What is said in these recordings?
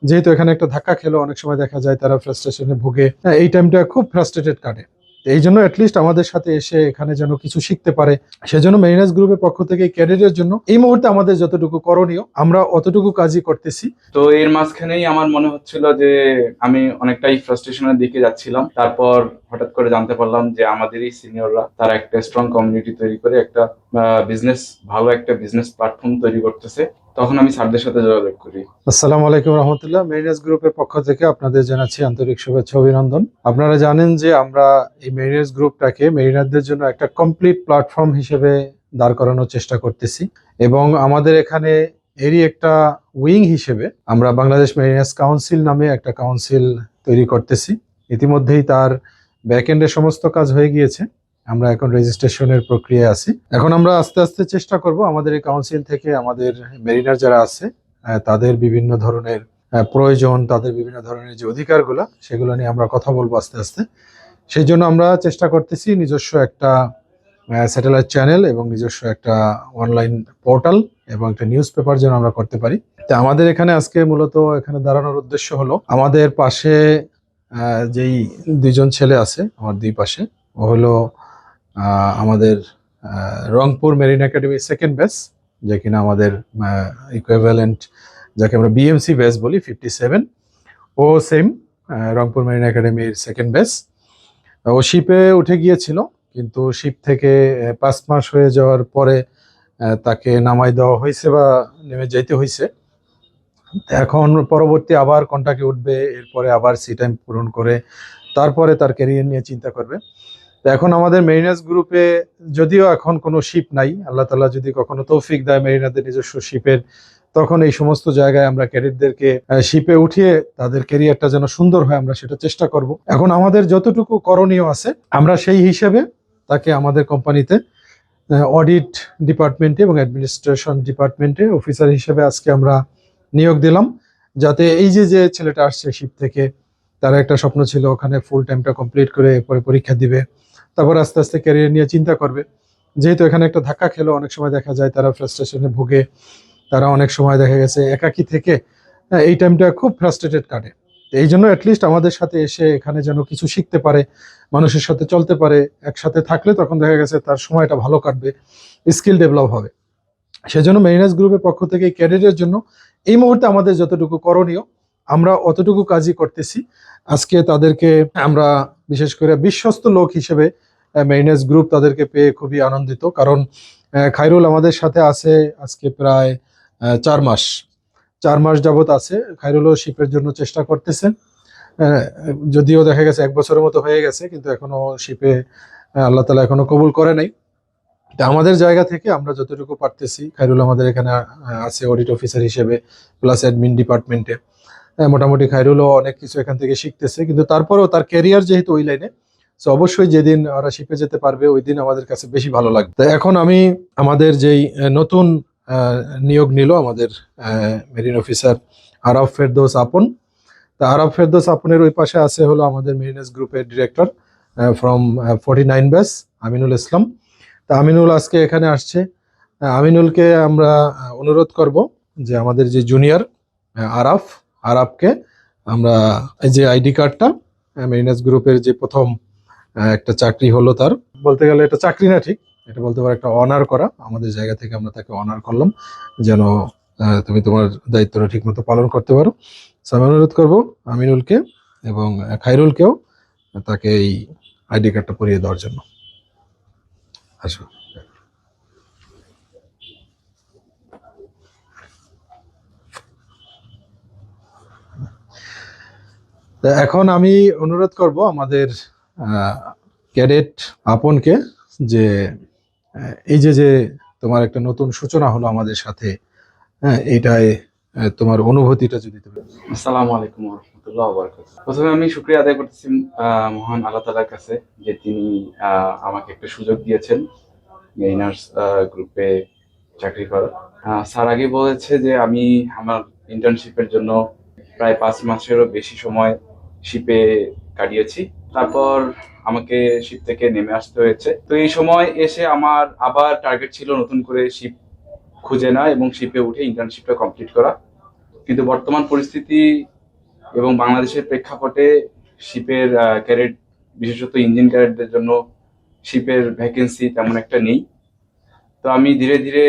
যেহেতু এখানে একটা ধাক্কা খেলো, অনেক সময় দেখা যায় তারা ফ্রাস্ট্রেশনে ভুগে। এই টাইমটা খুব ফ্রাস্ট্রেটেড কাটে। এই জন্য অ্যাটলিস্ট আমাদের সাথে এসে এখানে যেন কিছু শিখতে পারে, সেজন্য মেরিনাস গ্রুপের পক্ষ থেকে ক্যারিয়ারের জন্য এই মুহূর্তে আমাদের যতটুকু করণীয় আমরা অতটুকু কাজই করতেছি। তো এর মাঝখানেই আমার মনে হচ্ছিল যে আমি অনেকটাই ফ্রাস্ট্রেশনের দিকে যাচ্ছিলাম। তারপর হঠাৎ করে জানতে পারলাম যে আমাদেরই সিনিয়ররা তারা একটা স্ট্রং কমিউনিটি তৈরি করে একটা ভালো একটা বিজনেস প্ল্যাটফর্ম তৈরি করতেছে। তখন আমি স্যারদের সাথে যোগাযোগ করি। আসসালামু আলাইকুম রহমতুল্লাহ। মেরিনাস গ্রুপের পক্ষ থেকে আপনাদের জানাচ্ছি আন্তরিক শুভেচ্ছা অভিনন্দন। আপনারা জানেন যে আমরা এই মেরিনাস গ্রুপটাকে মেরিনারদের জন্য একটা কমপ্লিট প্ল্যাটফর্ম হিসেবে দাঁড় করানোর চেষ্টা করতেছি, এবং আমাদের এখানে এরই একটা উইং হিসেবে আমরা বাংলাদেশ মেরিনাস কাউন্সিল নামে একটা কাউন্সিল তৈরি করতেছি। ইতিমধ্যেই তার ব্যাকএন্ডের সমস্ত কাজ হয়ে গিয়েছে, আমরা এখন রেজিস্ট্রেশনের প্রক্রিয়ায় আছি। এখন আমরা আস্তে আস্তে চেষ্টা করব আমাদের এই কাউন্সিল থেকে আমাদের মেরিনার যারা আছে তাদের বিভিন্ন ধরনের প্রয়োজন, তাদের বিভিন্ন ধরনের যে অধিকারগুলো, সেগুলো নিয়ে আমরা কথা বলবো আস্তে আস্তে। সেই জন্য আমরা চেষ্টা করতেছি নিজস্ব একটা স্যাটেলাইট চ্যানেল এবং নিজস্ব একটা অনলাইন পোর্টাল এবং একটা নিউজ পেপার যেন আমরা করতে পারি। তো আমাদের এখানে আজকে মূলত এখানে দাঁড়ানোর উদ্দেশ্য হলো, আমাদের পাশে যেই দুইজন ছেলে আছে আমার দুই পাশে, ও হলো আমাদের Rangpur marine academy second batch, যে কিনা আমাদের ইকুইভ্যালেন্ট যাকে আমরা বিএমসি ব্যাচ বলি 57। ও সেম রংপুর মেরিন একাডেমির সেকেন্ড ব্যাচ। ও শিপে উঠে গিয়েছিল, কিন্তু শিপ থেকে 5 মাস হয়ে যাওয়ার পরে তাকে নামাই দেওয়া হয়েছে বা নেমে যাইতে হয়েছে। এখন পরবর্তী আবার কন্টাক্টে উঠবে, এরপরে আবার সি টাইম পূরণ করে তারপরে তার ক্যারিয়ার নিয়ে চিন্তা করবে। তো এখন আমাদের মেরিনাস গ্রুপে যদিও এখন কোনো শিপ নাই, আল্লাহ তাআলা যদি কখনো তৌফিক দেয় মেরিনাদের নিজস্ব শিপের, তখন এই সমস্ত জায়গায় আমরা ক্যাডেটদেরকে শিপে উঠিয়ে তাদের ক্যারিয়ারটা যেন সুন্দর হয় আমরা সেটা চেষ্টা করব। এখন আমাদের যতটুকু করণীয় আছে আমরা সেই হিসেবে তাকে আমাদের কোম্পানিতে অডিট ডিপার্টমেন্টে এবং অ্যাডমিনিস্ট্রেশন ডিপার্টমেন্টে অফিসার হিসেবে আজকে আমরা নিয়োগ দিলাম, যাতে এই যে ছেলেটা আসছে শিপ থেকে, তার একটা স্বপ্ন ছিল ওখানে ফুল টাইমটা কমপ্লিট করে এরপরে পরীক্ষা দিবে, তারপর আস্তে আস্তে ক্যারিয়ার নিয়ে চিন্তা করবে। যেহেতু এখানে একটা ধাক্কা খেলো, অনেক সময় দেখা যায় তারা ফ্রাস্ট্রেশনে ভুগে, তারা অনেক সময় দেখা গেছে একাকী থেকে এই টাইমটা খুব ফ্রাস্ট্রেটেড কাটে। এই জন্য অ্যাটলিস্ট আমাদের সাথে এসে এখানে যেন কিছু শিখতে পারে, মানুষের সাথে চলতে পারে, একসাথে থাকলে তখন দেখা গেছে তার সময়টা ভালো কাটবে, স্কিল ডেভেলপ হবে। সেজন্য মেরিনাস গ্রুপের পক্ষ থেকে ক্যারিয়ারের জন্য এই মুহূর্তে আমাদের যতটুকু করণীয় আমরা অতটুকু কাজই করতেছি। আজকে তাদেরকে আমরা বিশেষ করে বিশ্বস্ত লোক হিসেবে মেরিনাস গ্রুপ তাদেরকে পেয়ে খুবই আনন্দিত, কারণ খায়রুল আমাদের সাথে আছে আজকে প্রায় 4 মাস। 4 মাস যাবত আছে। খায়রুলও শিপের জন্য চেষ্টা করতেছেন, যদিও দেখা গেছে 1 বছরের মতো হয়ে গেছে, কিন্তু এখনো শিপে আল্লাহ তাআলা এখনো কবুল করে নাই। তা আমাদের জায়গা থেকে আমরা যতটুকু পারতেছি, খায়রুল আমাদের এখানে আছে অডিট অফিসার হিসেবে প্লাস অ্যাডমিন ডিপার্টমেন্টে। মোটামুটি খায়রুলও অনেক কিছু এখান থেকে শিখতেছে, কিন্তু তারপরেও তার ক্যারিয়ার যেহেতু ওই লাইনে, তো অবশ্যই যেদিন ওরা শিপে যেতে পারবে ওই দিন আমাদের কাছে বেশি ভালো লাগবে। তো এখন আমি আমাদের যেই নতুন নিয়োগ নিল আমাদের মেরিন অফিসার আরাফ ফেরদৌস আপন, তা আরাফ ফেরদৌস আপনের ওই পাশে আছে হলো আমাদের মেরিনাস গ্রুপের director from 49 batch Aminul Islam. তা আমিনুল আজকে এখানে আসছে। আমিনুলকে আমরা অনুরোধ করব যে আমাদের যে জুনিয়র আরাফকে আমরা এই যে আইডি কার্ডটা, মেরিনাস গ্রুপের যে প্রথম একটা চাকরি হলো তার, বলতে গেলে এটা চাকরি না ঠিক, এটা বলতে পারো একটা অনার করা, আমাদের জায়গা থেকে আমরা তাকে অনার করলাম যেন তুমি তোমার দায়িত্বটা ঠিক মতো পালন করতে পারো। আমি অনুরোধ করবো আমিনুলকে এবং খায়রুলকেও তাকে এই আইডি কার্ডটা পরিয়ে দেওয়ার জন্য। আসো। এখন আমি অনুরোধ করব আমাদের ক্যাডেট আপনকে যে এই যে তোমার একটা নতুন সূচনা হলো আমাদের সাথে, এইটাই তোমার অনুভূতিটা যদি তুমি। আসসালামু আলাইকুম ওয়া রাহমাতুল্লাহি ওয়া বারাকাতুহু। প্রথমে আমি শুকরিয়া আদায় করতেছি মহান আল্লাহ তাআলার কাছে যে তিনি আমাকে একটা সুযোগ দিয়েছেন মেরিনার্স গ্রুপে চাকরি করার। স্যার আগে বলেছে যে আমি আমার ইন্টার্নশিপের জন্য প্রায় 5 মাসেরও বেশি সময় শিপে কাটিয়েছি। তারপর আমাকে শিপ থেকে নেমে আসতে হয়েছে। তো এই সময় এসে আমার আবার টার্গেট ছিল নতুন করে শিপ খুঁজে নেওয়া এবং শিপে উঠে ইন্টার্নশিপটা কমপ্লিট করা। কিন্তু বর্তমান পরিস্থিতি এবং বাংলাদেশের প্রেক্ষাপটে শিপের ক্যাডেট, বিশেষত ইঞ্জিন ক্যাডেটদের জন্য শিপের ভ্যাকেন্সি তেমন একটা নেই। তো আমি ধীরে ধীরে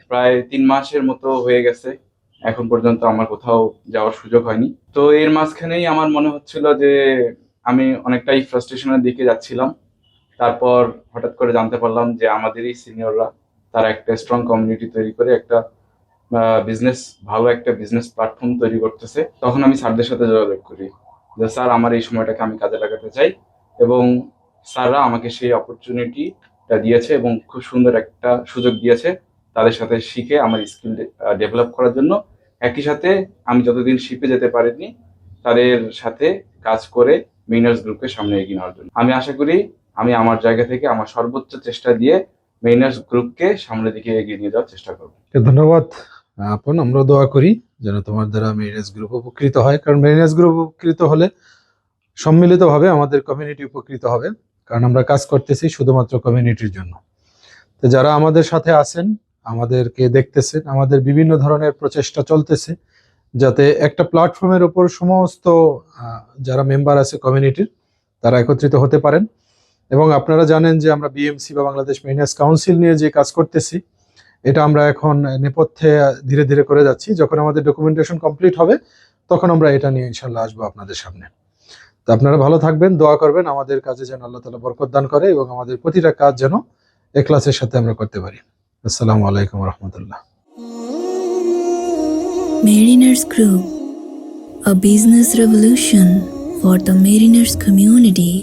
প্রায় 3 মাসের মতো হয়ে গেছে, এখন পর্যন্ত আমার কোথাও যাওয়ার সুযোগ হয়নি। তো এর মাঝখানেই আমার মনে হচ্ছিল যে আমি অনেকটাই ফ্রাস্ট্রেশনের দিকে যাচ্ছিলাম। তারপর হঠাৎ করে জানতে পারলাম যে আমাদেরই সিনিয়ররা তারা একটা স্ট্রং কমিউনিটি তৈরি করে একটা ভালো একটা বিজনেস প্ল্যাটফর্ম তৈরি করতেছে। তখন আমি স্যারদের সাথে যোগাযোগ করি যে স্যার, আমার এই সময়টাকে আমি কাজে লাগাতে চাই, এবং স্যাররা আমাকে সেই অপরচুনিটিটা দিয়েছে এবং খুব সুন্দর একটা সুযোগ দিয়েছে তাদের সাথে শিখে আমার স্কিল ডেভেলপ করার জন্য। একই সাথে আমি যতদিন শিপে যেতে পারিনি, তাদের সাথে কাজ করে মেইনার্স গ্রুপকে সামনে এগিয়ে নেওয়ার জন্য। আমি আশা করি আমি আমার জায়গা থেকে আমার সর্বোচ্চ চেষ্টা দিয়ে মেইনার্স গ্রুপকে সামনের দিকে এগিয়ে নিয়ে যাওয়ার চেষ্টা করবো। ধন্যবাদ আপন, আমরা দোয়া করি যেন তোমার দ্বারা মেরিনাস গ্রুপ উপকৃত হয়, কারণ মেরিনাস গ্রুপ উপকৃত হলে সম্মিলিতভাবে আমাদের কমিউনিটি উপকৃত হবে, কারণ আমরা কাজ করতেছি শুধুমাত্র কমিউনিটির জন্য। তো যারা আমাদের সাথে আছেন, আমাদেরকে দেখতেছেন, আমাদের বিভিন্ন ধরনের প্রচেষ্টা চলতেছে যাতে একটা প্ল্যাটফর্মের উপর সমস্ত যারা মেম্বার আছে কমিউনিটির তারা একত্রিত হতে পারেন। এবং আপনারা জানেন যে আমরা বিএমসি বা বাংলাদেশ মেরিনাস কাউন্সিল নিয়ে যে কাজ করতেছি, এটা আমরা এখন নেপথ্যে ধীরে ধীরে করে যাচ্ছি। যখন আমাদের ডকুমেন্টেশন কমপ্লিট হবে তখন আমরা এটা নিয়ে ইনশাল্লাহ আসবো আপনাদের সামনে। তো আপনারা ভালো থাকবেন, দোয়া করবেন আমাদের কাজে যেন আল্লাহ তাআলা বরকত দান করে এবং আমাদের প্রতিটা কাজ যেন ইখলাসের সাথে আমরা করতে পারি। আসসালামু আলাইকুম ওয়া রাহমাতুল্লাহ। Mariners Group, a business revolution for the mariners community.